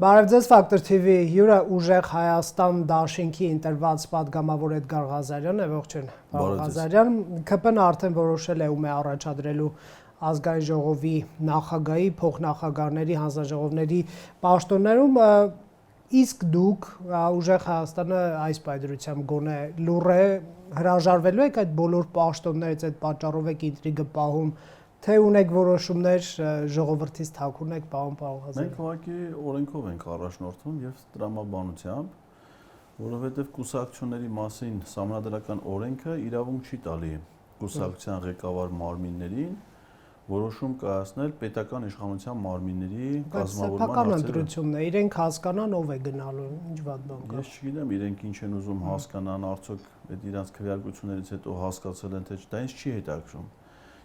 Բարև ձեզ Factor TV հյուրը ուժեղ Հայաստան դաշինքի ընտրված պատգամավոր Էդգար Ղազարյանն է, ողջույն, պարոն Ղազարյան, ԿՊ-ն արդեն որոշել է ում է առաջադրելու ազգային ժողովի նախագահի, փոխնախագահների, հանձնաժողովների պաշտոններում, իսկ դուք ուժեղ Հայաստանը այս պայծրությամբ գոնե լուռ է, հրաժարվելու եք այդ բոլոր պաշտոններից, այդ պատճառով եք ինտրիգը պահում, թե ունեք որոշումներ ժողովրդից թաքուն եք պահում, պարոն Ղազարյան։ Մենք ուղղակի օրենքով ենք առաջնորդվում եւ տրամաբանությամբ, որովհետեւ կուսակցությունների մասին սահմանադրական օրենքը իրավունք չի տալի կուսակցության ղեկավար մարմիններին որոշում կայացնել պետական իշխանության մարմինների կազմավորման հարցերով։ Ընտրությունն է, իրենք հասկանան ով է գնալու, ինչ վատ բան կա։ Ես չգիտեմ, իրենք ինչ են ուզում հասկանան, արդյոք այդ իրանց քվեարկություններից հետո հասկացել են թե դա ինձ չի հետաքրում։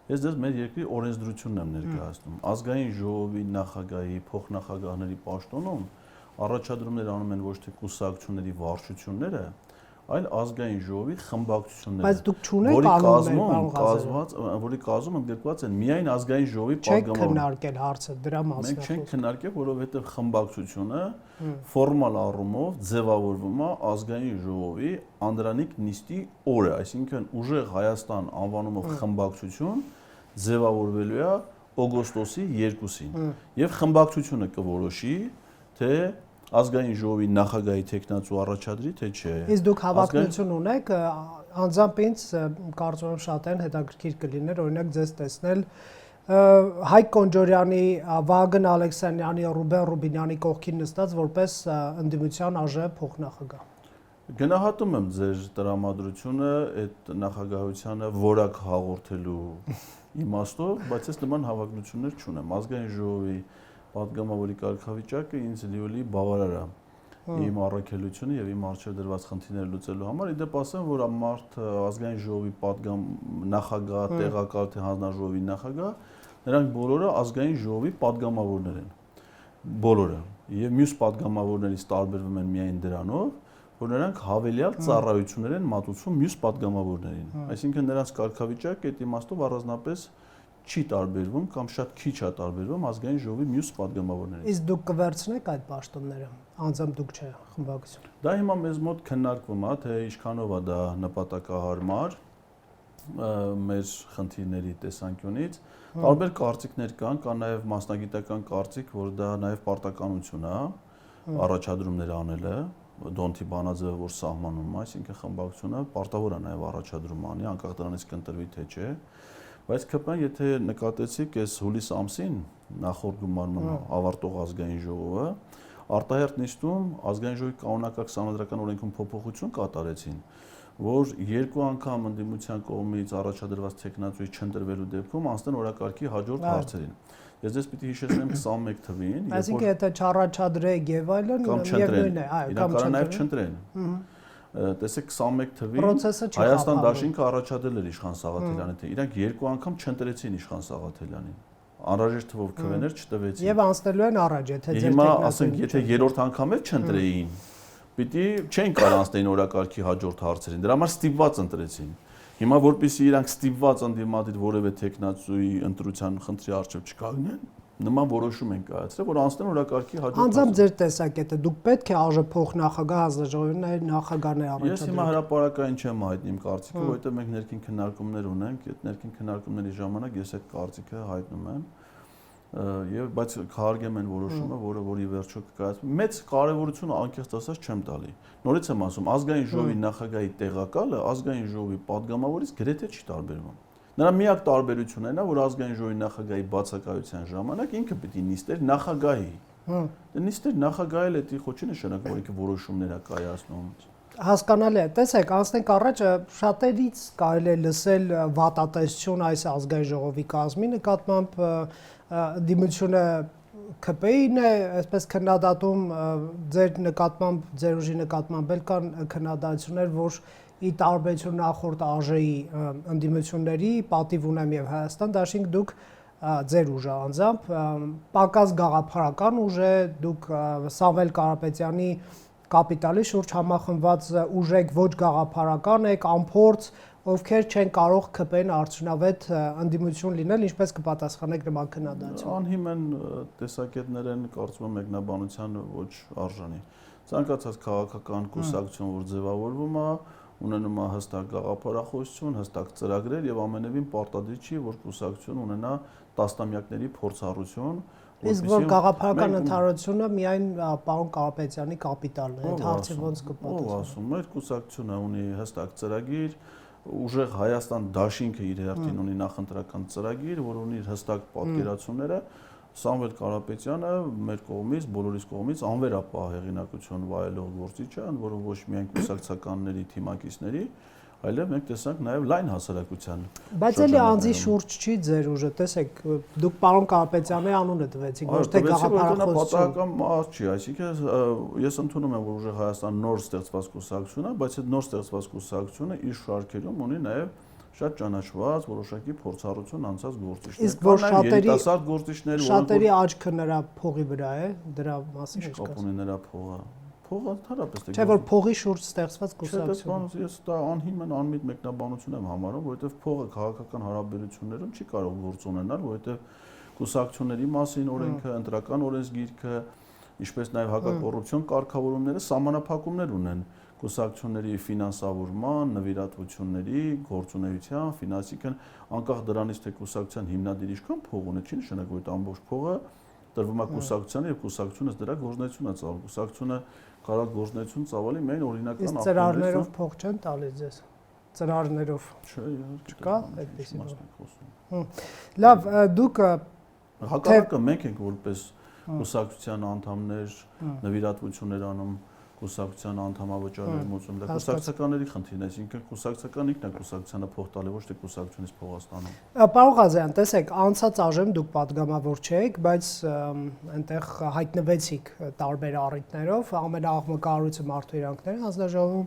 Ես դες մեր երկրի օրենսդրությունն եմ ներկայացնում։ Ազգային ժողովի նախագահի, փոխնախագահների պաշտոնում առաջադրումներ անում են ոչ թե կուսակցությունների վարչությունները, այլ ազգային ժողովի խմբակցությունները։ Բայց դուք չունեք կանոններ, որի կազմում ընդգրկված են միայն ազգային ժողովի պատգամավորներ։ Չեք քննարկել հարցը դրա մասին։ Մենք չենք քննարկել, որովհետև խմբակցությունը ֆորմալ առումով ձևավորվում է ազգային ժողովի անդրանիկ նիստի օրը, այսինքն ուժեղ Հայաստան անվանումով խմբակցություն ձևավորվելու է օգոստոսի 2-ին եւ խմբակցությունը կորոշի թե ազգային ժողովի նախագահի տեխնացու առաջադրի թե չէ։ Իսկ դուք հավակնություն ունեք, անձամբ ինձ կարծում եմ շատերն հետաքրքիր կլիներ օրինակ ձեզ տեսնել Հայկ Կոնջորյանի, Վահագն Ալեքսանյանի, Ռուբեն Ռուբինյանի կողքին նստած որպես ընդդիմության ԱԺ փոխնախագահ։ Գնահատում եմ ձեր տրամադրությունը այդ նախագահությանը որակ հաղորդելու իմաստով, բայց ես նման հավակնություններ չունեմ։ Ազգային ժողովի պատգամավորի կարգավիճակը ինձ լիովի բավարար է իմ առաքելությունը եւ իմ արժեվ դրված խնդիրները լուծելու համար։ Իդեպ ասեմ, որ մարդ ազգային ժողովի պատգամ նախագահ, տեղակալ թե հանձնաժողովի նախագահ, նրանք բոլորը ազգային ժողովի պատգամավորներ են։ Բոլորը։ Եվ մյուս պատգամավորներից տարբերվում են միայն դրանով, որ նրանք հավելյալ ծառայություններ են մատուցում մյուս պատգամավորներին։ Այսինքն նրանց կարգավիճակը այդ իմաստով առանձնապես չի տարբերվում կամ շատ քիչ է տարբերվում ազգային ժողովի մյուս պատգամավորներից։ Իսկ դուք կվերցնեք այդ պաշտոնները, անձամբ դուք չէ, խմբակցություն։ Դա հիմա մեզ մոտ քննարկվում է, թե ինչքանով է դա նպատակահարմար մեր խնդիրների տեսանկյունից։ Տարբեր կարծիքներ կան, կա նաև մասնագիտական կարծիք, որ դա նաև պարտականություն է առաջադրումներ անելը, դոնթի բանաձևը որ սահմանում է, այսինքն խմբակցությունը պարտավոր է նաև առաջադրում անի, անկախ դրանից կընտրվի թե չէ։ Բայց ԿՊ-ն եթե նկատեցիք այս հուլիս ամսին նախորդ գումարման ավարտող ազգային ժողովը արտահերթ նիստում ազգային ժողովի կանոնակարգ սահմանադրական օրենքում փոփոխություն կատարեցին, որ երկու անգամ ընդդիմության կողմից առաջադրված տեխնացուի չընտրվելու դեպքում անցնեն օրակարգի հաջորդ հարցերին։ Ես դες պիտի հիշեցնեմ 21 թվին, այսինքն եթե չառաջադրեք եւ այլն, միևնույն է, այո, կամ կարող նաև չընտրեն։ Տեսեք 21 թվին Հայաստան դաշինքը առաջադրել էր Իշխան Սաղաթելյանին, թե իրանք երկու անգամ չընտրեցին Իշխան Սաղաթելյանին։ Անհրաժեշտ թվով քվեներ չտվեցին։ Եւ անցնելու են առաջ, եթե ձեր հիմա ասենք, եթե երրորդ անգամ էլ չընտրեին, պիտի չեն կարող անցնեին օրակարգի հաջորդ հարցերին։ Դրա համար ստիպված ընտրեցին։ Հիմա որպեսզի իրանք ստիպված ընդդիմադիր որևէ տեխնացուի ընտրության խնդրի առջև չկանգնեն, նման որոշում են կայացրել, որ անցնեն օրակարգի հաջորդ։ Անձամբ ձեր տեսակետը դուք պետք է ԱԺ փոխնախագահ հանձնաժողովի նախագահներ առաջադրեք։ Ես հիմա հրապարակային չեմ հայտնի իմ կարծիքը, որովհետև մենք ներքին քննարկումներ ունենք, այդ ներքին քննարկումների ժամանակ ես այդ կարծիքը հայտնում եմ։ Բայց քահարգեմ են որոշումը, որի վերջո կկայացվի։ Մեծ կարևորությունը անկեղծ ասած չեմ տալի։ Նորից եմ ասում, ազգային ժողովի նախագահի տեղակալը ազգային ժողովի պատգամավորից գրեթե չի տարբերվում։ Նրա միակ տարբերությունն այն է, որ ազգային ժողովի նախագահի բացակայության ժամանակ ինքը պիտի նիստեր նախագահի։ Նիստեր նախագահել է դի չի նշանակում, որ ինքը որոշումներ է կայացնում։ Հասկանալի է, տեսեք, անցնենք առաջ շատերից կարելի է լսել վատատեսություն այս ազգային ժողովի կազմի նկատմամբ դիմությունը ԿՊ-ին է, այսպես քննադատում ձեր նկատմամբ, ձեր ուժի նկատմամբ էլ կան քննադատություններ, որ ի տարբերություն նախորդ ԱԺ-ի ընդդիմությունների պատիվ ունեմ եւ Հայաստան դաշինք դուք ձեր ուժը անձամբ պակաս գաղափարական ուժ է, դուք Սամվել Կարապետյանի կապիտալի շուրջ համախմբված ուժ եք, ոչ գաղափարական եք, անփորձ, ովքեր չեն կարող ԿՊ-ն արդյունավետ ընդդիմություն լինել, ինչպես կպատասխանեք նման քննադատին։ Անհիմն տեսակետներ են, կարծում եմ մեկնաբանության ոչ արժանի։ Ցանկացած քաղաքական կուսակցություն, որ ձևավորվում է, ունենում է հստակ գաղափարախոսություն, հստակ ծրագրեր եւ ամենևին պարտադիր չի, որ կուսակցություն ունենա տասնամյակների փորձառություն։ Իսկ որ գաղափարական ընդհանրությունը միայն պարոն Կարապետյանի կապիտալն է, այդ հարցը ոնց կպատասխանեք։ Ով ասում է, կուսակցությունը ունի հստակ ծրագիր, ուժեղ Հայաստան դաշինքը իր հերթին ունի նախընտրական ծրագիր, որ ունի հստակ պատկերացումները։ Սամվել Կարապետյանը մեր կողմից, բոլորիս կողմից անվերապահ հեղինակություն վայելող գործիչ է, ընդ որում ոչ միայն կուսակցականների թիմակիցների, այլև մենք տեսանք նաև լայն հասարակության։ Բայց էլի անձի շուրջ չի ձեր ուժը, տեսեք, դուք պարոն Կարապետյանի անունը տվեցիք, ոչ թե գաղափարախոսություն։ Պատահական մարդ չի, այսինքն ես ընդունում եմ, որ ուժեղ Հայաստան նոր ստեղծված կուսակցություն է, բայց այդ նոր ստեղծված կուսակցությունը իր շարքերում ունի նաև շատ ճանաչված որոշակի փորձառություն անցած գործիչներ։ Իսկ որ շատերի աչքը նրա փողի վրա է, դրա մասին ինչ կապ ունի նրա փողը։ Փողը ընդհանրապես չէ որ փողի շուրջ ստեղծված կուսակցություն։ Ես դա անհիմն անմիտ մեկնաբանություն եմ համարում, որովհետև փողը քաղաքական հարաբերություններում չի կարող գործ ունենալ, որովհետև կուսակցությունների մասին օրենքը, ընտրական օրենսգիրքը, ինչպես նաև հակակոռուպցիոն կարգավորումները սահմանափակումներ ունեն կուսակցությունների ֆինանսավորման, նվիրատվությունների, գործունեության, ֆինանսիկան, անկախ դրանից թե կուսակցության հիմնադիր ինչքան փող ունի, չի նշանակում որ ամբողջ փողը տրվում է կուսակցությանը եւ կուսակցությունը դրա գործունեություն է ծավալում։ Կուսակցությունը կարող գործունեություն ծավալի միայն օրինական ախտորից։ Իսկ ծրարներով փող չեն տալիս ձեզ։ Ծրարներով։ Չէ, չկա այդպեսի բան։ Լավ, դուք հակառակը մենք ենք որպես կուսակցության անդամներ նվիրատվություններ անում կուսակցության անդամավճարներ մոծում, դա կուսակցականների խնդիրն է, այսինքն կուսակցական ինքն է կուսակցությանը փող տալի, ոչ թե կուսակցությունից փող ստանում։ Պարոն Ղազարյան, տեսեք, անցած այժմ դուք պատգամավոր չեք, բայց այնտեղ հայտնվեցիք տարբեր առիթներով, ամենաաղմկահարույցը մարդու իրանքների հանձնաժողովում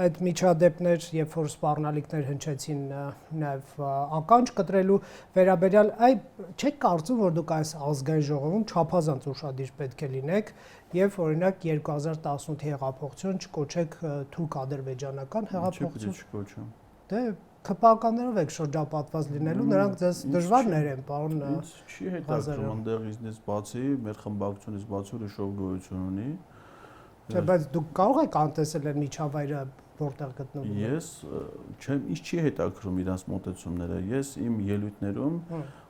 այդ միջադեպներ, երբ որ սպառնալիքներ հնչեցին նաև ականջ կտրելու վերաբերյալ, չեք կարծում, որ դուք այս ազգային ժողովում չափազանց ուշադիր պետք է լինեք եւ օրինակ 2018-ի հեղափոխություն չկոչեք թուրք-ադրբեջանական հեղափոխություն։ Դե ԿՊԱ-ականներով եք շրջապատված լինելու, նրանք ձեզ դժվարներ են, պարոն։ Չի հետաքրքրում ընդեղից բացի, մեր խմբակցությունից բացի ուրիշ գոյություն ունի։ Չէ, բայց դուք կարող եք անտեսել այդ միջավայրը որտեղ գտնվում է։ Ես չեմ, ինչ չի հետաքրքրում իրանց մոտեցումները։ Ես իմ ելույթներում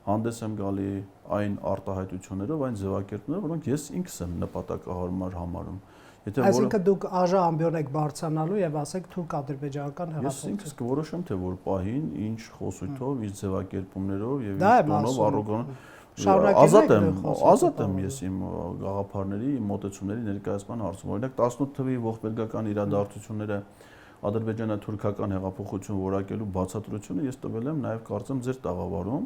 հանդես եմ գալի այն արտահայտություններով, այն ձևակերպներով, որոնք ես ինքս եմ նպատակահարմար համարում։ Այսինքն դուք աժամբիոն եք բարձրանալու եւ ասեք թուրք-ադրբեջանական հեղափոխություն։ Ես ինքս կորոշեմ թե որ պահին, ինչ խոսույթով, ինչ ձևակերպումներով եւ ինչ տոնով առոգան ազատ եմ ես իմ գաղափարների, իմ մոտեցումների ներկայացման հարցում։ Օրինակ 18 թվականի ողբերգական իրադարձությունները ադրբեջանա-թուրքական հեղափոխություն որակելու բացատրությունը ես տվել եմ նաև կարծեմ ձեր տաղավարում,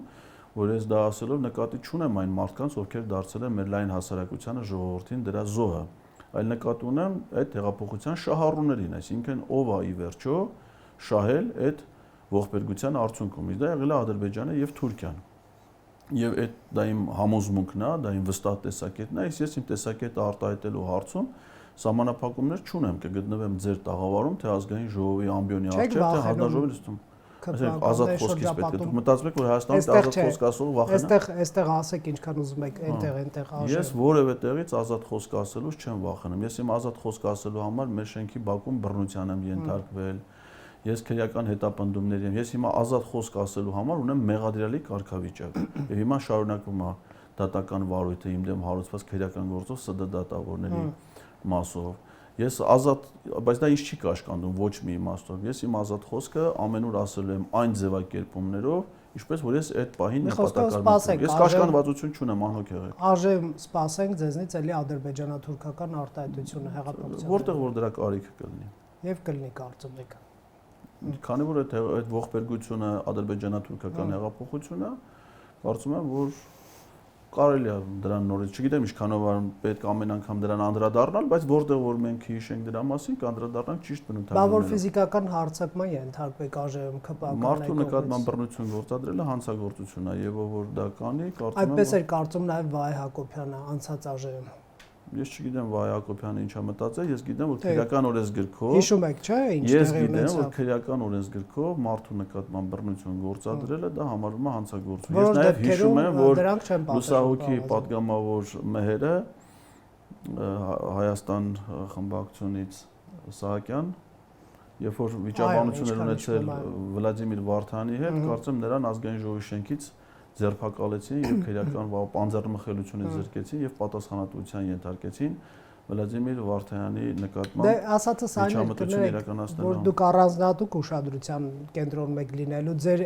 որ ես դա ասելով նկատի չունեմ այն մարդկանց, ովքեր դարձել են մեր լայն հասարակությանը ժողովրդին դրա զոհը, այլ նկատի ունեմ այդ հեղափոխության շահառուներին, այսինքն ով է ի վերջո շահել այդ ողբերգության արդյունքում։ Դա եղել է Ադրբեջանը եւ Թուրքիան։ Եվ դա իմ համոզմունքն է, դա իմ վստահ տեսակետն է, ես իմ տեսակետը արտահայտելու հարցում սահմանափակումներ չունեմ, կգտնվեմ ձեր տաղավարում, թե ազգային ժողովի ամբիոնի առջև, թե հանձնաժողովի նստում։ Այսինքն ազատ խոսքից պետք է դուք մտածում եք, որ Հայաստանում ազատ խոսք ասող վախենա։ Այստեղ ասեք ինչքան ուզում եք, այնտեղ արժե։ Ես որևէ տեղից ազատ խոսք ասելուց չեմ վախենում։ Ես իմ ազատ խոսք ասելու համար մեր շենքի բակում բռնության եմ ենթարկվել։ Ես քրեական հետապնդումներ եմ։ Ես հիմա ազատ խոսք ասելու համար ունեմ մեղադրյալի կարգավիճակ։ Եվ հիմա շարունակվում է դատական վարույթը իմ դեմ հարուցված քրեական գործով ՍԴ դատավորների մասով։ Ես ազատ, բայց դա ինչ չի կաշկանդում ոչ մի իմաստով։ Ես իմ ազատ խոսքը ամենուր ասելու եմ այն ձևակերպումներով, ինչպես որ ես այդ պահին նպատակարարում եմ։ Ես կաշկանդվածություն չունեմ, անհոգ եղեք։ Արժե սպասենք ձեզնից էլի ադրբեջանա-թուրքական արտահայտությունը հեղափոխության։ Որտեղ որ դրա կարիքը կլինի։ Եվ կլինի կարծում եք։ Քանի որ այդ ողբերգությունը ադրբեջանա-թուրքական հեղափոխությունը, կարծում եմ, որ կարելի է դրան նորից, չգիտեմ ինչքանով պետք է ամեն անգամ դրան անդրադառնալ, բայց որտեղ որ մենք հիշենք դրա մասին, կանդրադառնանք ճիշտ բնութագրերով։ Բա որ ֆիզիկական հարձակման ենթարկվեք ԱԺ-ում ԿՊԱ-ական մարդու նկատմամբ բռնություն գործադրելը հանցագործություն է, եւ ով որ դա կանի, կարծում եմ։ Այդպես էր կարծում նաեւ Վահե Հակոբյանը անցած ԱԺ-ում։ Ես չգիտեմ Վահե Հակոբյանը ինչա մտածել, ես գիտեմ որ քրեական օրենսգրքով հիշում եք, չէ՞, ինչ ես տեղի գիտեմ որ ունեցավ։ քրեական օրենսգրքով մարդու նկատմամբ բռնություն գործադրելը դա համարվում է հանցագործություն։ Որոշ Ես նաև հիշում եմ որ դրանք չեն պատժվում։ Լուսահոգի պատգամավոր մեհերը Հայաստան խմբակցությունից Սահակյան, երբ որ վիճաբանություններ ունեցել Վլադիմիր Վարդանի հետ, կարծեմ նրան ազգային ժողովի շենքից ձերբակալեցին եւ քրեական պանձեռմխելությունից զրկեցին եւ պատասխանատվության ենթարկեցին Վլադիմիր Վարդանյանի նկատմամբ։ Դե ասածս այն է, որ դուք առանձնատուկ ուշադրության կենտրոնում եք լինելու ձեր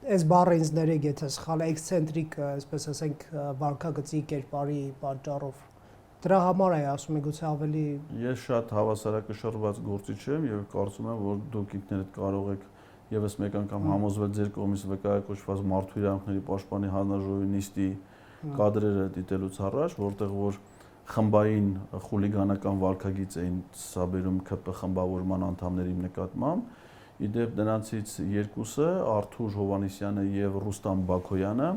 այս բառը ինձ ներեք, եթե սխալ է, էքսցենտրիկ, այսպես ասենք, վարքագծի կերպարի պատճառով։ Դրա համար է ասում եք գուցե ավելի Ես շատ հավասարակշռված գործիչ եմ եւ կարծում եմ որ դուք ինքներդ կարող եք եւս մեկ անգամ համոզվել ձեր կողմից վկայակոչված մարդու իրավունքների պաշտպանի հանրաժողովի նիստի կադրերը դիտելուց առաջ, որտեղ որ խմբային խուլիգանական վարքագիծ էին սաբերում ԿՊ խմբավորման անդամների նկատմամբ, իդեպ նրանցից երկուսը Արթուր Հովանեսյանը եւ Ռուստամ Բաքոյանը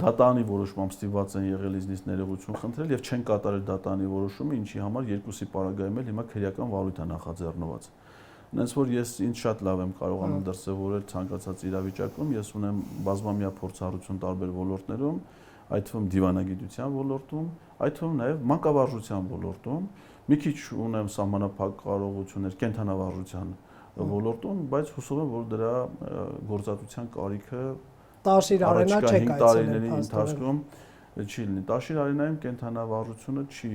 դատանի որոշմամբ ստիպված են եղել ինձնից ներողություն խնդրել եւ չեն կատարել դատանի որոշումը, ինչի համար երկուսի պարագայում էլ հիմա քրեական վարույթ է նախաձեռնված։ Նենց որ ես ինձ շատ լավ եմ կարողանում դրսևորել ցանկացած իրավիճակում, ես ունեմ բազմամյա փորձառություն տարբեր ոլորտներում, այդ թվում դիվանագիտության ոլորտում, այդ թվում նաեւ մանկավարժության ոլորտում, մի քիչ ունեմ սահմանափակ կարողություններ կենթանավարժության ոլորտում, բայց հուսով եմ որ դրա գործատության կարիքը Տաշիր արենա չեք այցելել ընթացքում չի լինի։ Տաշիր արենայում կենթանավարժությունը չի,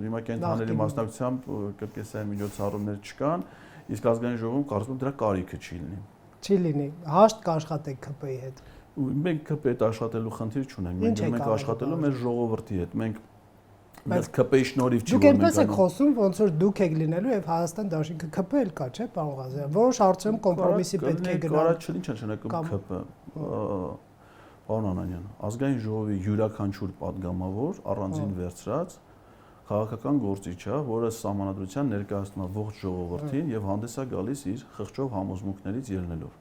հիմա կենթաների մասնակցությամբ կրկեսային միջոցառումներ չկան, իսկ ազգային ժողովում կարծում եմ դրա կարիքը չի լինի։ Չի լինի։ Հաշտ կաշխատեք ԿՊ-ի հետ։ Մենք ԿՊ-ի հետ աշխատելու խնդիր չունենք, մենք աշխատելու մեր ժողովրդի հետ, մենք Բայց ԿՊ-ի շնորհիվ չի որ մենք այնպես եք խոսում, ոնց որ դուք եք լինելու եւ Հայաստան Դաշինքը ԿՊ էլ կա, չէ՞, պարոն Ղազարյան։ Որոշ հարցերում կոմպրոմիսի պետք է գնալ։ Կարա չլինի նշանակում ԿՊ։ Պարոն Անանյան, ազգային ժողովի յուրաքանչյուր падգամավոր առանձին վերցրած քաղաքական գործիչ է, որը սահմանադրության ներկայացնում է ողջ ժողովրդին եւ հանդես է գալիս իր խղճով համոզմունքներից ելնելով։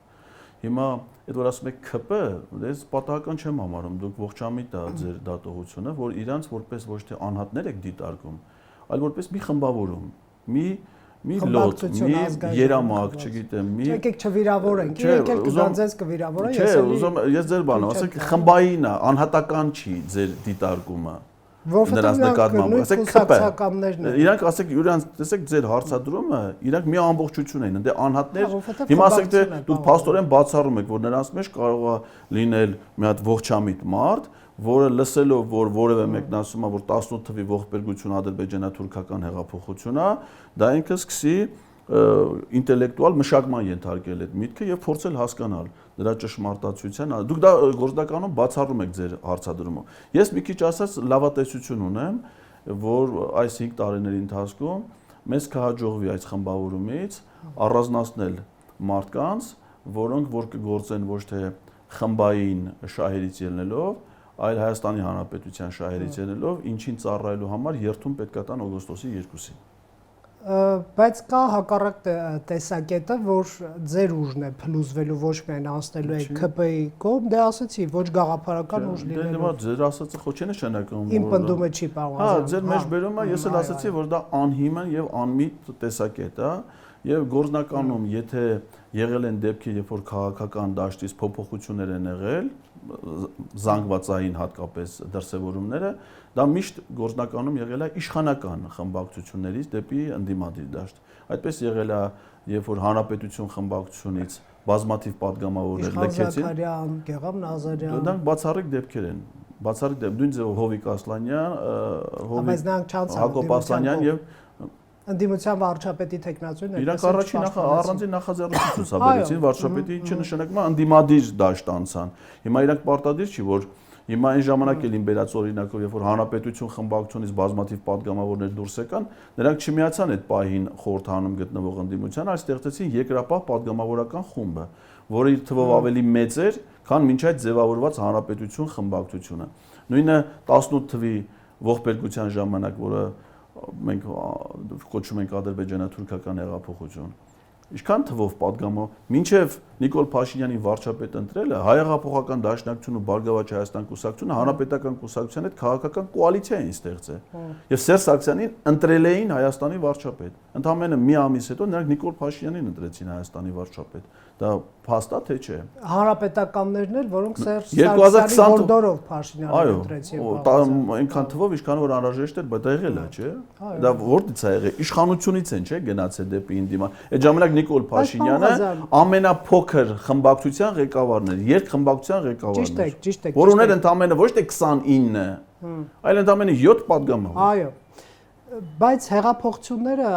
Հիմա այդ որ ասում եք ԿՊ, դες պատահական չեմ համարում, դուք ողջամիտ է ձեր դատողությունը, որ իրանց որպես ոչ թե անհատներ եք դիտարկում, այլ որպես մի խմբավորում, մի լոտ, մի երամակ, չգիտեմ, մի Եկեք չվիրավորենք, եկեք կգան ձեզ կվիրավորեն, ես ուզում ես ձեր բանը, ասեք խմբային է, անհատական չի ձեր դիտարկումը։ Նրանց նկատմամբ, ասեք ԿՊ։ Իրանք ասեք, իրանք տեսեք ձեր հարցադրումը, իրանք մի ամբողջություն են, դե անհատներ, հիմա ասեք թե դուք փաստորեն բացառում եք, որ նրանց մեջ կարող է լինել մի հատ ողջամիտ մարդ, որը լսելով որ որևէ մեկն ասում է որ 18 թվի ողբերգություն ադրբեջանա-թուրքական հեղափոխություն է, դա ինքը սկսի ինտելեկտուալ մշակման ենթարկել այդ միտքը եւ փորձել հասկանալ դրա ճշմարտացիության։ Դուք դա գործնականում բացառում եք ձեր հարցադրումը։ Ես մի քիչ ասած լավատեսություն ունեմ, որ այս 5 տարիների ընթացքում մեզ կհաջողվի այս խմբավորումից առանձնացնել մարդկանց, որոնք որ կգործեն ոչ թե խմբային շահերից ելնելով, այլ Հայաստանի Հանրապետության շահերից ելնելով, ինչին ծառայելու համար երթում պետքա տան օգոստոսի 2-ին։ Բայց կա հակառակ տեսակետը, որ ձեր ուժն է փլուզվելու, ոչ միայն անցնելու է ԿՊ-ի կողմ, դե ասացի, ոչ գաղափարական ուժ լինելու։ Դե ձեր ասածը ხო չի նշանակում, Իմ պնդումը չի պարոն Ղազարյան։ Ձեր մեջբերումը ես էլ ասացի, որ դա անհիմն եւ անմիտ տեսակետ է, եւ գործնականում, եթե եղել են դեպքեր, երբ որ քաղաքական դաշտից փոփոխություններ են եղել, զանգվածային հատկապես դրսևորումները, դա միշտ գործնականում եղել է իշխանական խմբակցություններից դեպի ընդդիմադիր դաշտ։ Այդպես եղել է, երբ որ հանրապետություն խմբակցությունից բազմաթիվ падգամավորներ լքեցին։ Ղազարյան, Գեգամ Նազարյան։ Դրանք բացառիկ դեպքեր են։ Բացառիկ դեպք, նույն ձևով Հովիկ Ասլանյան, Հակոբ Ասլանյան եւ Ընդդիմության վարչապետի տեխնացիոն Իրանք առանձին նախաձեռնություն ցուցաբերեցին վարչապետի, ինչը նշանակում է ընդդիմադիր դաշտ անցան։ Հիմա իրանք պարտադիր չի, որ հիմա այն ժամանակ էլ ին բերած օրինակով, երբ որ հանրապետություն խմբակցությունից բազմաթիվ падգամավորներ դուրս եկան, նրանք չմիացան այդ պահին խորհրդանում գտնվող ընդդիմության, այլ ստեղծեցին երկրապահ падգամավորական խումբը, որը իր թվով ավելի մեծ էր, քան մինչ այդ ձևավորված հանրապետություն խմբակցությունը։ Նույնը 18 թվի ողբերգության ժամանակ, որը մենք կոչում ենք ադրբեջանա-թուրքական հեղափոխություն։ Ինչքան թվով падգամով, մինչև Նիկոլ Փաշինյանի վարչապետ ընտրելը Հայ-Հեղափոխական Դաշնակցությունը ու Բարգավաճ Հայաստան կուսակցությունը հանրապետական կուսակցության հետ քաղաքական կոալիցիա էին ստեղծել։ Եվ Սերժ Սարգսյանին ընտրել էին Հայաստանի վարչապետ։ Ընդամենը մի ամիս հետո նրանք Նիկոլ Փաշինյանին ընտրեցին Հայաստանի վարչապետ։ Դա փաստ է թե չէ։ Հանրապետականներն էլ, որոնք Սերժ Սարգսյանի հորդորով Փաշինյանին ընտրեցին։ Այո, այնքան թվով, ինչքան որ անհրաժեշտ էր, բայց դա եղել է, չէ։ Դա որտից է եղել։ Իշխանությունից են, չէ, գնացել դեպի Ինդիման։ Այդ ժամանակ Նիկոլ Փաշինյանը ամենափոքր խմբակցության ղեկավարն էր, երկխմբակցության ղեկավարն էր։ Ճիշտ է։ Որ ուներ ընդամենը ոչ թե 29, այլ ընդամենը 7 падգամով։ Այո։ Բայց հեղափոխությունները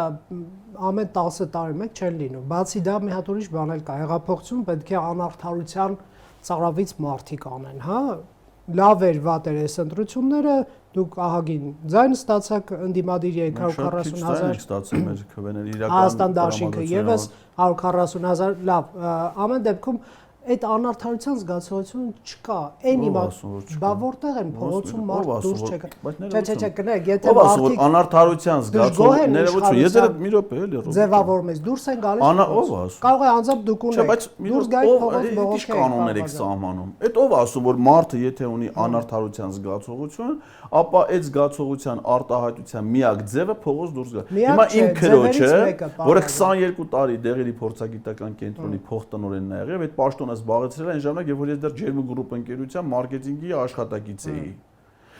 ամեն 10 տարի մեկ չեն լինում։ Բացի դա մի հատ ուրիշ բան էլ կա։ Հեղափոխություն պետք է անարդարության ծառավից մարդիկ անեն, հա։ Լավ էր, վատ էր այս ընտրությունները, դուք ահագին ձայն ստացաք ընդդիմադիր 240,000 ստացել մեր քվեների իրական Հայաստան դաշինքը եւս 140,000, լավ, ամեն դեպքում այդ անարդարության զգացողությունը չկա։ Այն իմաստով, բա որտեղ են փողոցում մարդ դուրս չեկա։ Չէ, կներեք, եթե մարդիկ անարդարության զգացողություն ներողություն, եթե մի րոպե էլի ռոբոտ։ Ձևավորում ես, դուրս են գալիս։ Կարող է անձամբ դուք ունեք։ Դուրս գայիք փողոց բողոք կանոններ եք սահմանում։ Այդ ով ասում որ մարդը եթե ունի անարդարության զգացողություն, ապա այդ զգացողության արտահայտության միակ ձևը փողոց դուրս գա։ Հիմա իմ քրոջը, որը 22 տարի դեղերի փորձագիտական կենտրոնի փոխտնօրենն է եղել, այդ պաշտոնը զբաղեցրել այն ժամանակ, երբ որ ես դեռ Ջերմի գրուպ ընկերության մարքեթինգի աշխատակից էի։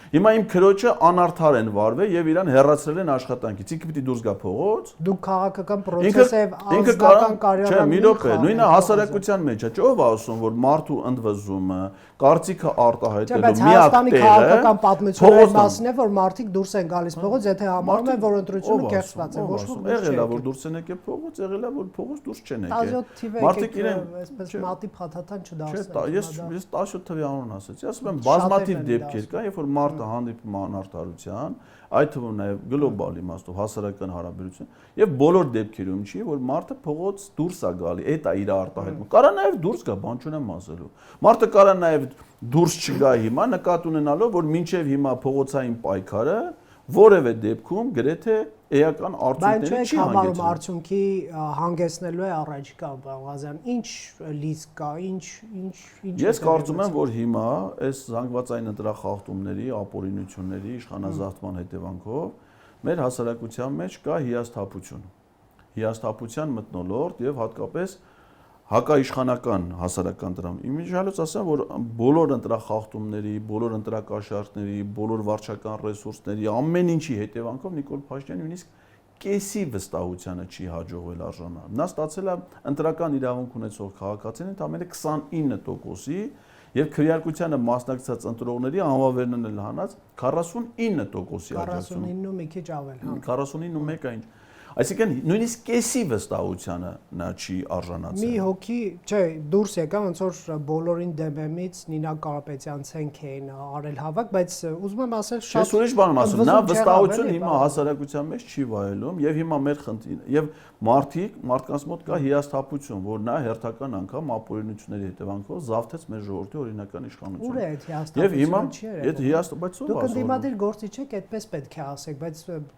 Հիմա իմ քրոջը անարդար են վարվել եւ իրան հեռացրել են աշխատանքից։ Ինքը պիտի դուրս գա փողոց։ Դուք քաղաքական process-ը անձնական կարիերան։ Չէ, մի րոպե, նույնը հասարակության մեջ է, ով է ասում, որ մարդու ընդվզումը, կարծիքը արտահայտելու միակ տեղը քաղաքական պատմությունների մասին է, որ մարդիկ դուրս են գալիս փողոց, եթե համարում են, որ ընտրությունը կեղծված է, ոչ ոք եղել է, որ դուրս են եկել փողոց, եղել է, որ փողոց դուրս չեն եկել։ Մարդիկ իրեն այսպես մատի փաթաթան չդարձնեն։ Ես 17 թվի անուն ասացի, ասում եմ բազմաթիվ դեպքեր կան, երբ որ մարդը հանդիպում է անարդարության, այդ թվում նաև գլոբալ իմաստով հասարակական հարաբերություն, եւ բոլոր դեպքերում չի, որ մարդը փողոց դուրս է գալի, այդ է իր արտահայտումը։ Կարա նաև դուրս գա, բան չունեմ ասելու։ Մարդը կարա նաև դուրս չգա հիմա, նկատ ունենալով, որ մինչև հիմա փողոցային պայքարը որևէ դեպքում գրեթե էական արդյունքների չի հանգեցնում։ Արդյունքի հանգեցնելու է առաջիկա Ղազյան։ Ինչ լիցք կա, ինչ Ես կարծում եմ, որ հիմա այս զանգվածային ընտրախախտումների, ապօրինությունների, իշխանազավթման հետևանքով մեր հասարակության մեջ կա հիասթափություն։ Հիասթափության մթնոլորտ եւ հատկապես հակաիշխանական հասարակական դրամ։ Իմիջիալից ասեմ, որ բոլոր ընտրախախտումների, բոլոր ընտրակաշառքների, բոլոր վարչական ռեսուրսների, ամեն ինչի հետևանքով Նիկոլ Փաշինյանը նույնիսկ կեսի վստահությանը չի հաջողվել արժանալ։ Նա ստացել է ընտրական իրավունք ունեցող քաղաքացիների ընդամենը 29%-ի եւ քվեարկությանը մասնակցած ընտրողների անվավերնն էլ հանած 49%-ի աջակցություն։ 49-ը մի քիչ ավել, հա։ 49-ը մեկը ինչ։ Այսինքն նույնիսկ կեսի վստահությանը նա չի արժանացել։ Մի հոգի, չէ, դուրս եկա ոնց որ բոլորին դեմից Նինա Կարապետյան ցենք էին արել հավաք, բայց ուզում եմ ասել շատ Ես ուրիշ բան եմ ասում, նա վստահություն հիմա հասարակության մեջ չի վայելում եւ հիմա մեր խնդիրը եւ մարդկանց մոտ կա հիասթափություն, որ նա հերթական անգամ ապօրինությունների հետևանքով զավթեց մեր ժողովրդի օրինական իշխանությունը։ Ուր է այդ հիասթափությունը։ Եվ հիմա այդ հիասթափ, բայց ով ասում։ Դուք ընդդիմադիր գործիչ եք, այդպես պետք է ասեք, բայց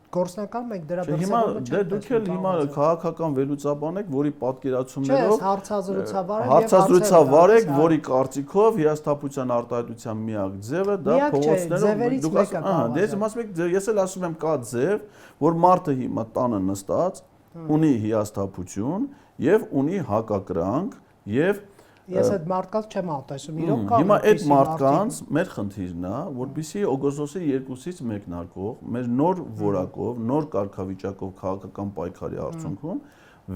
գործնական մենք դրա Հիմա դուք էլ հիմա քաղաքական վերլուծաբան եք, որի պատկերացումներով Չէ, հարցազրույցավար եք, որի կարծիքով հիասթափության արտահայտության միակ ձևը դա փողոցներում դուք ասում, ես էլ ասում եմ կա ձև, որ մարդը հիմա տանը նստած ունի հիասթափություն եւ ունի հակակրանք եւ Ես այդ մարդկանց չեմ ատեսում, իրոք կա։ Հիմա այդ մարդկանց մեր խնդիրն է, որպեսզի օգոստոսի 2-ից մեկնարկող մեր նոր որակով, նոր կարգավիճակով քաղաքական պայքարի արդյունքում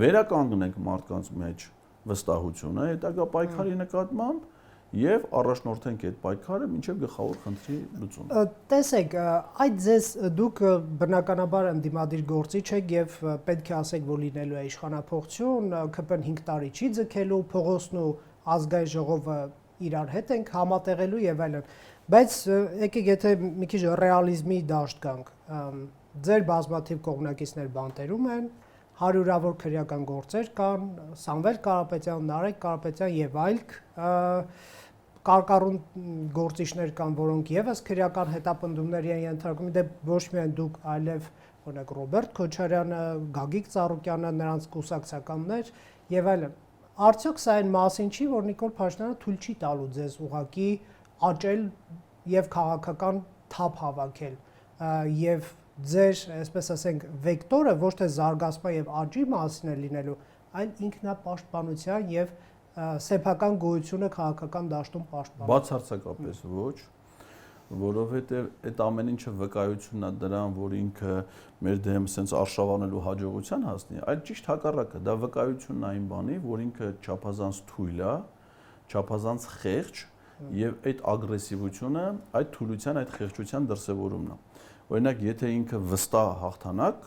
վերականգնենք մարդկանց մեջ վստահությունը հետագա պայքարի նկատմամբ եւ առաջնորդենք այդ պայքարը մինչեւ գլխավոր խնդրի լուծումը։ Տեսեք, այդ ձեզ դուք բնականաբար ընդդիմադիր գործիչ եք եւ պետք է ասեք, որ լինելու է իշխանափոխություն, ԿՊ-ն 5 տարի չի ձգելու, փողոցն ու ազգային ժողովը իրար հետ ենք համատեղելու եւ այլն։ Բայց եկեք եթե մի քիչ ռեալիզմի դաշտ գանք, ձեր բազմաթիվ կողմնակիցներ բանտերում են, հարյուրավոր քրեական գործեր կան, Սամվել Կարապետյան, Նարեկ Կարապետյան եւ այլք, կարկառուն գործիչներ կան, որոնք եւս քրեական հետապնդումների են ենթարկվում, դե ոչ միայն դուք, այլև օրինակ Ռոբերտ Քոչարյանը, Գագիկ Ծառուկյանը, նրանց կուսակցականներ եւ այլն։ Արդյոք սա այն մասին չի, որ Նիկոլ Փաշինյանը թույլ չի տալու ձեզ ուղղակի աճել եւ քաղաքական թափ հավաքել եւ ձեր, այսպես ասենք, վեկտորը ոչ թե զարգացման եւ աճի մասին է լինելու, այլ ինքնապաշտպանության եւ սեփական գոյությունը քաղաքական դաշտում պաշտպանել։ Բացարձակապես ոչ, որովհետեւ այդ ամեն ինչը վկայությունն է դրան, որ ինքը մեր դեմ sense արշավանելու հաջողության հասնի, այլ ճիշտ հակառակը, դա վկայությունն է այն բանի, որ ինքը չափազանց թույլ է, չափազանց խեղճ եւ այդ ագրեսիվությունը, այդ թուլության, այդ խեղճության դրսեւորումն է։ Օրինակ, եթե ինքը վստահ հաղթանակ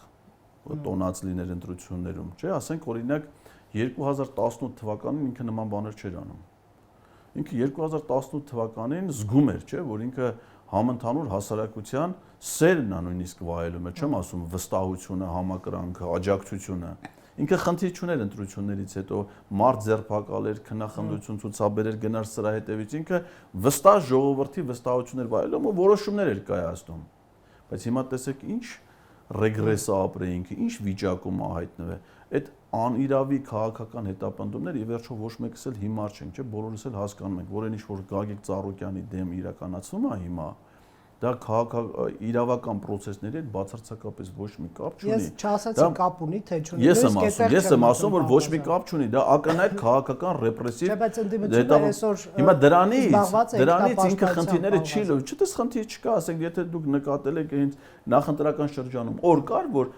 տոնած լիներ ընտրություններում, չէ, ասենք օրինակ 2018 թվականին ինքը նման բաներ չէր անում։ Ինքը 2018 թվականին զգում էր, չէ, որ ինքը համընդհանուր հասարակության սերն է նույնիսկ վայելում էր, չեմ ասում վստահությունը, համակրանքը, աջակցությունը։ Ինքը խնդիր չուներ ընտրություններից հետո մարդ ձերբակալեր, քնախնդություն ցուցաբերեր, գնար սրա հետևից, ինքը վստահ ժողովրդի վստահություն էր վայելում ու որոշումներ էր կայացնում։ Բայց հիմա տեսեք ինչ ռեգրես է ապրեինք, ինչ վիճակում է հայտնվել։ Այդ անիրավի քաղաքական հետապնդումները ի վերջո ոչ մեկս էլ հիմար չենք, չէ, բոլորս էլ հասկանում ենք, որ այն ինչ որ Գագիկ Ծառուկյանի դեմ իրականացվում է հիմա, դա իրավական process-ների հետ բացարձակապես ոչ մի կապ չունի։ Ես չասացի կապ ունի, թե չունի։ Ես եմ ասում, որ ոչ մի կապ չունի, դա ակնհայտ քաղաքական ռեպրեսիվ։ Չէ, բայց ընդդիմությունը այսօր հիմա դրանից ինքը խնդիրները չի լուծում։ Չտես խնդիր չկա, ասենք, եթե դուք նկատել եք հենց նախընտրական շրջանում, օր կար, որ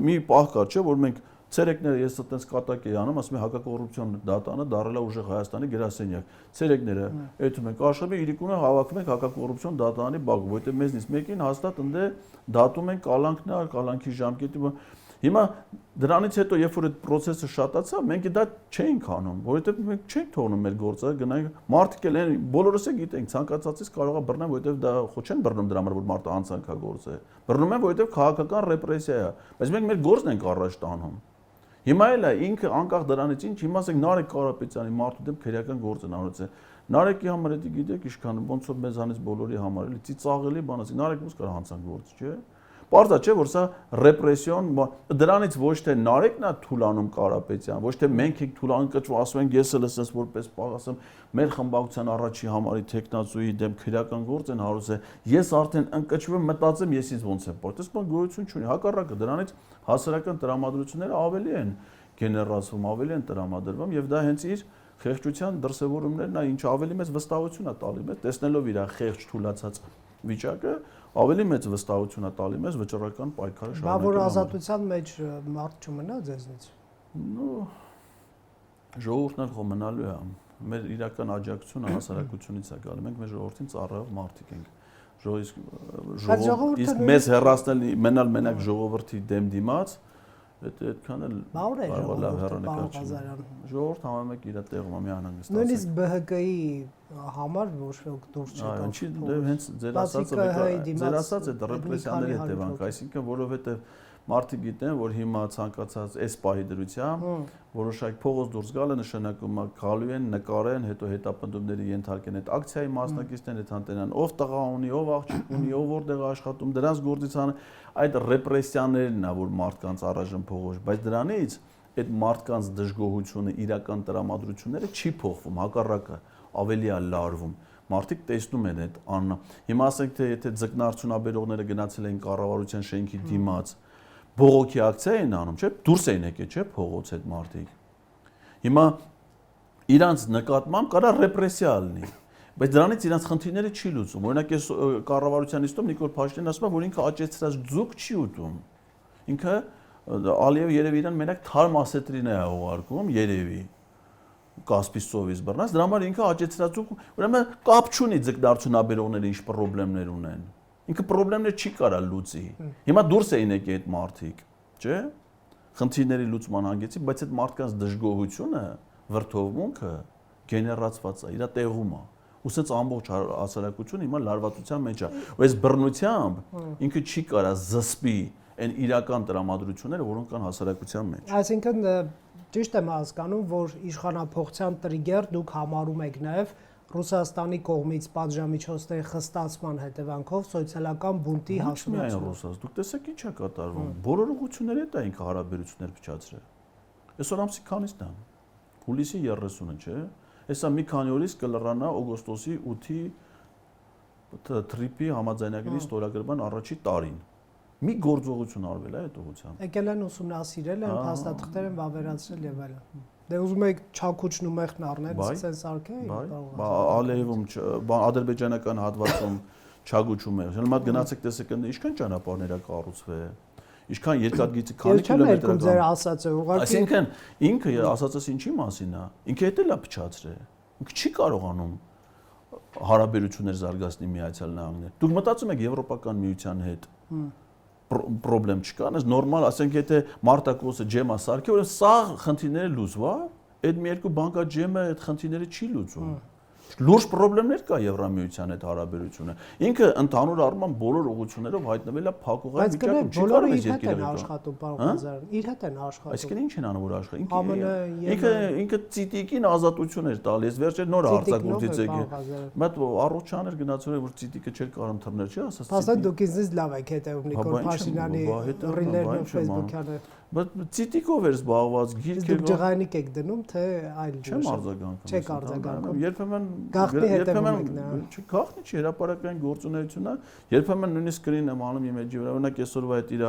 մի պահ կար, չէ, որ մենք ցերեկները ես այտենց կատակ էի անում, ասում եմ հակակոռուպցիոն դատանը դարել է ուժեղ Հայաստանի գրասենյակ։ Ցերեկները այդում ենք աշխարհի իրիկունը հավաքում ենք հակակոռուպցիոն դատանի բակ, որովհետև մեզնից մեկին հաստատ ընդ դատում են կալանքն է, կալանքի ժամկետի։ Հիմա դրանից հետո երբ որ այդ process-ը շատացավ, մենք դա չէինք անում, որովհետև մենք չենք թողնում մեր գործը գնանք մարդիկ էլ բոլորս էլ գիտենք ցանկացածից կարող է բռնեն, որովհետև դա ხო չեն բռնում դրա համար որ մարդը անցանկագործ է։ Բռնում են որովհետև քաղաքական ռեպրեսիա է, բայց մենք մեր գործն ենք առաջ տանում։ Հիմա էլ է ինքը անկախ դրանից ինչ, հիմա ասենք Նարեկ Կարապետյանի մարդու դեմ քրեական գործ են անցել։ Նարեկի համար էդի գիտեք ինչքան ոնց որ մեզանից բոլորի համար էլի ծիծաղելի բան ասի, Նարեկը ո՞նց կարող հանցանք գործ, չէ՞։ Պարզա չէ որ սա ռեպրեսիոն, դրանից ոչ թե Նարեկն է թուլանում Կարապետյան, ոչ թե մենք ենք թուլանում կճվում, ասում ենք ես էլ էս որպես ասեմ մեր խմբակցության առաջի համարի տեխնացուի դեմ քրեական գործ են հարուցել, ես արդեն ընկճվում մտածեմ ես ինձ ոնց եմ պարտես, բան գոյություն չունի, հակառակը դրանից հասարակական տրամադրությունները ավելի են գեներացվում, ավելի են տրամադրվում եւ դա հենց իր խեղճության դրսեւորումներն է, ինչ ավելի մեծ վստահություն է տալի մեզ, տեսնելով իր խեղճ թուլացած վիճակը, ավելի մեծ վստահություն է տալի մեզ վճռական պայքարը շարունակելու։ Բա որ ազատության մեջ մարդ չմնա ձեզնից։ Ну ժողովուրդն էլ մնալու է։ Մեր իրական աջակցությունը հասարակությունից է գալի։ Մենք մեր ժողովրդին ծառայող մարդիկ ենք։ Իսկ մեզ հեռացնել մենալ մենակ ժողովրդի դեմ դիմաց, այդքան էլ լավ հեռանկար։ Ժողովուրդ համեմեկ իր տեղում է մի անհանգստացել։ Նույնիսկ ԲՀԿ-ի համար ոչ ոք դուրս չեկա։ Այո, ինչի հենց ձեր ասածը այդ ռեպրեսիաների հետևանք, այսինքն որովհետև մարդիկ գիտեն, որ հիմա ցանկացած այս պահի դրությամբ որոշակի փողոց դուրս գալը նշանակում է գալու են, նկարեն, հետո հետապնդումների ենթարկեն այդ ակցիայի մասնակիցներն, այդ անտենան ով տղա ունի, ով աղջիկ ունի, ով որտեղ աշխատում, դրանց գործից այդ ռեպրեսիաներն է, որ մարդկանց առայժմ փողոց, բայց դրանից այդ մարդկանց դժգոհությունը, իրական տրամադրությունները չի փոխվում, հակառակը ավելի է լարվում։ Մարդիկ տեսնում են այդ աննա։ Հիմա ասենք թե եթե ձկնարդյունաբերողները գնացել են կառավարության շենքի դիմաց բողոքի ակցիա են անում, չէ՞, դուրս էին եկել, չէ՞, փողոց այդ մարդիկ։ Հիմա իրանց նկատմամբ կարա ռեպրեսիա լինի, բայց դրանից իրանց խնդիրները չի լուծում։ Օրինակ ես կառավարության իստում Նիկոլ Փաշինյանն ասում է, որ ինքը աճեցրած ձուկ չի ուտում։ Ինքը Ալիև երևի իրան մենակ թարմ ասետրին է ուղարկում, երևի Կասպից ծովից բռնած, դրա համար ինքը աճեցրած ձուկ, ուրեմն կապ չունի ձկնարդյունաբերողները ինչ խնդիրներ ունեն։ Ինքը խնդիրներ չի կարա լուծի։ Հիմա դուրս էին եկել այդ մարդիկ, չէ՞։ Խնդիրների լուծման հանգեցի, բայց այդ մարդկանց դժգոհությունը, վրդովմունքը գեներացված է, իր տեղում է։ Ուսից ամբողջ հասարակությունը հիմա լարվածության մեջ է։ Ու այս բռնությամբ ինքը չի կարա զսպի այն իրական տրամադրությունները, որոնք կան հասարակության մեջ։ Այսինքն ճիշտ եմ հասկանում, որ իշխանափոխության տրիգեր դուք համարում եք նաև Ռուսաստանի կողմից պատժամիջոցների խստացման հետևանքով սոցիալական բունտի հասունացումը։ Դուք տեսեք ինչ է կատարվում։ Բոլոր ուղղությունների հետ է ինքը հարաբերություններ փչացրել։ Այսօր ամսի քանիսն է։ Հուլիսի 30-ը, չէ՞։ Հեսա մի քանի օրից կլռանա օգոստոսի 8-ի տրիպի համաձայնագրի ստորագրման առաջի տարին։ Մի գործողություն արվել է այդ ուղղությամբ։ Եկել են ուսումնասիրել են, փաստաթղթեր են վավերացրել եւ այլն։ Դե ուզում եք Չաքուչն ու Մեղն առնել, սկսեն սարքել։ Ալեևում ադրբեջանական հատվածում Չագուչ ու Մեղ։ Հիմա գնացեք տեսեք ինչքան ճանապարհներ է կառուցվել։ Ինչքան երկաթգծի քանի կիլոմետր է։ Ձեր ասածը ուղղակի։ Այսինքն ինքը ասածս ինչի մասին է։ Ինքը հետ էլ է փչացրել։ Ինքը չի կարողանում հարաբերություններ զարգացնի Միացյալ Նահանգներ։ Դուք մտածում եք Եվրոպական միության հետ պրոբլեմ չկա, այս նորմալ, ասենք եթե Մարտակոսը ջեմա սարքի, ուրեմն սա խնդիրները լուծվա, այդ մի երկու բանկա ջեմը այդ խնդիրները չի լուծում։ Լուրջ խնդիրներ կա Եվրամիության հետ հարաբերությունը։ Ինքը ընդհանուր առմամբ բոլոր ուղղություններով հայտնվել է փակուղի վիճակում, չի կարող այս երկիրը աշխատում, պարոն Ղազարյան, իր հետ են աշխատում։ Այսինքն ինչ են անում որ աշխատում։ Ինքը ծիտիկին ազատություն էր տալիս, վերջեր նոր արձակուրդից եկել։ Մատ առողջաներ գնացել որ ծիտիկը չէր կարող թռնել, չի ասած։ Փաստորեն դուք ինձ լավ եք հետևում Նիկոլ Փաշինյանի ռիլերն ու ֆեյսբուքյանը։ Բայց ծիտիկով էր զբաղված, գիրքեր։ Դուք ջղայնիկ եք դնում, թե այլ ջուր։ Չեմ արձագանքում։ Չեք արձագանքում։ Երբեմն գաղտնի հետևում եք նրան։ Գաղտնի չի, հրապարակային գործունեությունն է։ Երբեմն նույնիսկ սկրին եմ անում իմեջի վրա, օրինակ այսօրվա այդ իր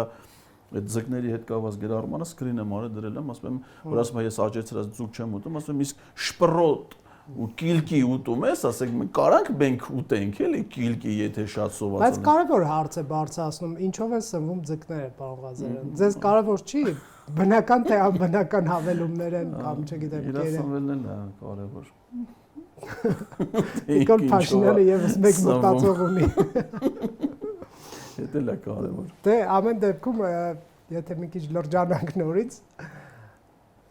այդ ձկների հետ կապված գրառմանը սկրին եմ արել դրել եմ, ասում եմ, որ ասում եմ ես աճեցրած ձուկ չեմ ուտում, ասում եմ իսկ շպրոտ ու կիլկի ուտում ես, ասենք մենք կարանք մենք ուտենք էլի կիլկի, եթե շատ սոված ունենք։ Բայց կարևոր հարց է բարձրացնում, ինչով են սնվում ձկները, պարոն Ղազարյան։ Ձեզ կարևոր չի բնական թե անբնական հավելումներ են կամ չգիտեմ կերը։ Իրացանվելն է կարևոր։ Նիկոլ Փաշինյանը եւս մեկ մտածող ունի։ Դա է կարևոր։ Դե ամեն դեպքում եթե մի քիչ լրջանանք նորից,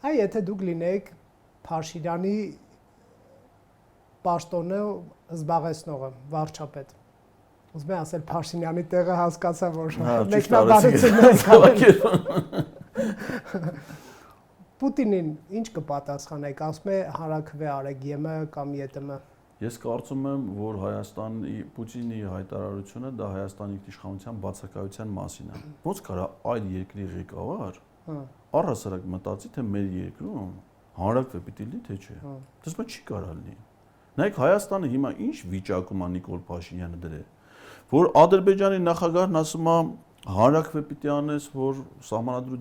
այ եթե դուք լինեիք Փաշինյանի պաշտոնը զբաղեցնողը, վարչապետ։ Ուզում եմ ասել Փաշինյանի տեղը հասկացա, որ մեկնաբանություններ կան։ Պուտինին ինչ կպատասխանեք, ասում է հարաքվե արեք ԵՄ կամ ԵՏՄ։ Ես կարծում եմ, որ Պուտինի հայտարարությունը դա Հայաստանի իշխանության բացակայության մասին է։ Ոնց կարա այլ երկրի ղեկավար առհասարակ մտածի, թե մեր երկրում հանրաքվե պիտի լինի, թե չէ։ Դες մա չի կարա լինի։ Նայեք Հայաստանը հիմա ինչ վիճակում է Նիկոլ Փաշինյանը դրել, որ Ադրբեջանի նախագահն ասում է հանրաքվե պիտի անես, որ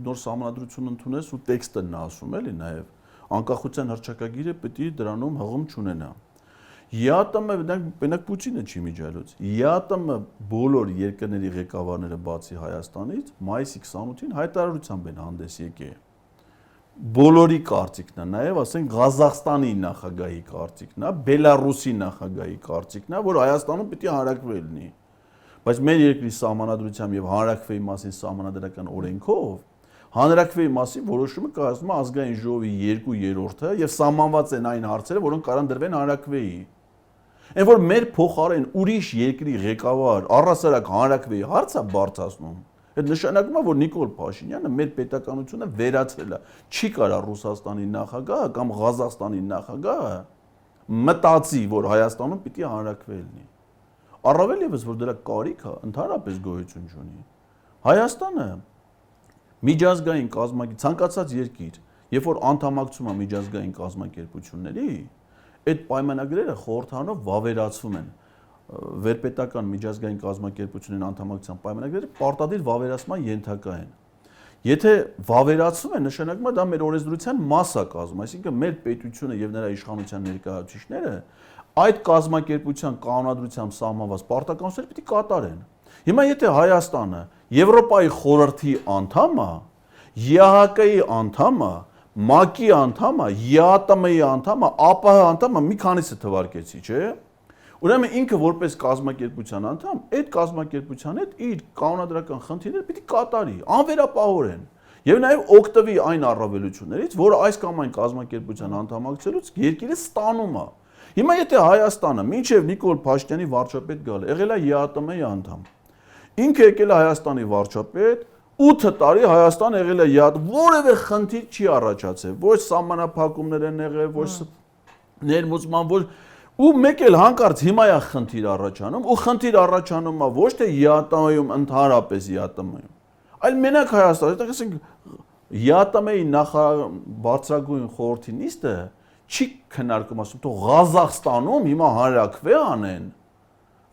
նոր սահմանադրություն ընդունես ու տեքստը նա ասում էլի նաև անկախության հռչակագիրը պիտի դրանում հղում չունենա։ ԵԱՏՄ-ը մենակ Պուտինը չի միջայլոց։ ԵԱՏՄ բոլոր երկրների ղեկավարները բացի Հայաստանից մայիսի 28-ին հայտարարությամբ են հանդես եկել։ Բոլորի կարծիքն է, նաև ասենք Ղազախստանի նախագահի կարծիքն է, Բելարուսի նախագահի կարծիքն է, որ Հայաստանում պիտի հանրաքվե լինի։ Բայց մեր երկրի սահմանադրությամբ եւ հանրաքվեի մասին սահմանադրական օրենքով հանրաքվեի մասին որոշումը կայացնում է ազգային ժողովի 2/3-ը եւ սահմանված են այն հարցերը, որոնք կարան դրվեն հանրաքվեի։ Այն որ մեր փոխարեն ուրիշ երկրի ղեկավար առհասարակ հանրաքվեի հարց է բարձրացնում, այդ նշանակում է, որ Նիկոլ Փաշինյանը մեր պետականությունը վերացրել է։ Չի կարա Ռուսաստանի նախագահը կամ Ղազախստանի նախագահը մտածի, որ Հայաստանում պիտի հանրաքվե լինի։ Առավել եւս որ դրա կարիքը ընդհանրապես գոյություն չունի։ Հայաստանը միջազգային կազմակերպ ցանկացած երկիր, երբ որ անդամակցում է միջազգային կազմակերպությունների, այդ պայմանագրերը խորհրդանով վավերացվում են։ Վերպետական միջազգային կազմակերպությունների անդամակցության պայմանագրերը պարտադիր վավերացման ենթակա են։ Եթե վավերացվում է, նշանակում է դա մեր օրենսդրության մաս է կազմում, այսինքն մեր պետությունը եւ նրա իշխանության ներկայացուցիչները այդ կազմակերպության կանոնադրությամբ սահմանված պարտականությունները պիտի կատարեն։ Հիմա եթե Հայաստանը Եվրոպայի խորհրդի անդամ է, ԵԱՀԿ-ի անդամ է, ՄԱԿ-ի անդամ է, ԵԱՏՄ-ի անդամ է, ԱՊՀ անդամ է, մի քանիսը թվարկեցի, չէ՞։ Ուրեմն ինքը որպես կազմակերպության անդամ, այդ կազմակերպության հետ իր կանոնադրական խնդիրները պիտի կատարի, անվերապահորեն։ Եվ նաև օգտվի այն առավելություններից, որ այս կամ այն կազմակերպության անդամակցելուց երկիրը ստանում է։ Հիմա եթե Հայաստանը մինչև Նիկոլ Փաշինյանի վարչապետ գալ եղել է ԵԱՏՄ-ի անդամ։ Ինքը եկել է Հայաստանի վարչապետ, 8 տարի Հայաստան եղել է ԵԱՏՄ, որևէ խնդիր չի առաջացել, ոչ սահմանափակումներ են եղել, ոչ ներմուծման, ոչ Ու մեկ էլ հանկարծ հիմա է խնդիր առաջանում, ու խնդիր առաջանում է ոչ թե ԵԱՏՄ-ում ընդհանրապես ԵԱՏՄ-ում, այլ մենակ Հայաստանում, այդտեղ ասենք ԵԱՏՄ-ի բարձրագույն խորհրդի նիստը չի քննարկում, ասում թող Ղազախստանում հիմա հանրակրվե անեն,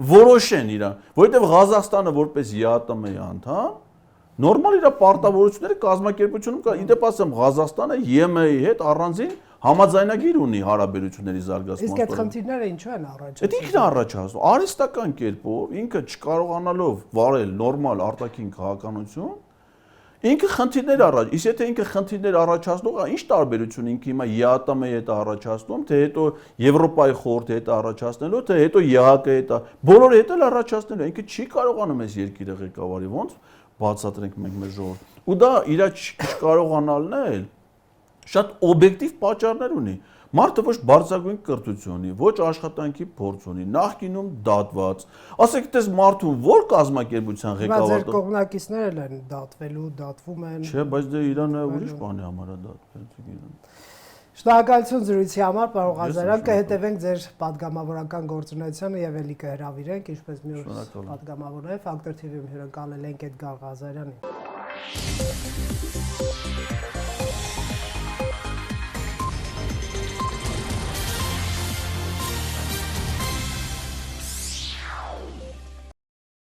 որոշեն իրան, որովհետև Ղազախստանը որպես ԵԱՏՄ-ի անդամ նորմալ իր պարտավորությունները կազմակերպությունում կա, իդեպ ասեմ Ղազախստանը ԵՄ-ի հետ առանձին համաձայնագիր ունի հարաբերությունների զարգացման։ Իսկ այդ խնդիրները ինչու են առաջացնում։ Դա ինքն է առաջացնում, արհեստական կերպով ինքը չկարողանալով վարել նորմալ արտաքին քաղաքականություն, ինքը խնդիրներ առաջ, իսկ եթե ինքը խնդիրներ առաջացնող է, ինչ տարբերություն ինքը հիմա ԵԱՏՄ-ի հետ առաջացնում, թե հետո Եվրոպայի խորհրդի հետ առաջացնելու, թե հետո ԵԱՀԿ-ի հետ, բոլորի հետ էլ առաջացնելու, ինքը չի կարողանում այս երկիրը ղեկավարի, ոնց բացատրենք մենք մեր ժողովուրդ։ Ու դա իր չկարողանալն է շատ օբյեկտիվ պատճառներ ունի։ Մարդը ոչ բարձրագույն կրթություն ունի, ոչ աշխատանքի փորձ ունի, նախկինում դատված։ Ասեք, դες մարդուն որ կազմակերպության ղեկավար։ Բայց կողմնակիցներ են դատվելու, դատվում են։ Չէ, բայց դե Իրան ուրիշ բան է համար է դատվել։ Շնորհակալություն զրույցի համար, պարոն Ղազարյան, կհետևենք ձեր падգամավորական գործունեությանը եւ ելի կհրավիրենք, ինչպես մյուս падգամավորներ, Factor TV-ում հյուրընկալել ենք Էդգար Ղազարյանին։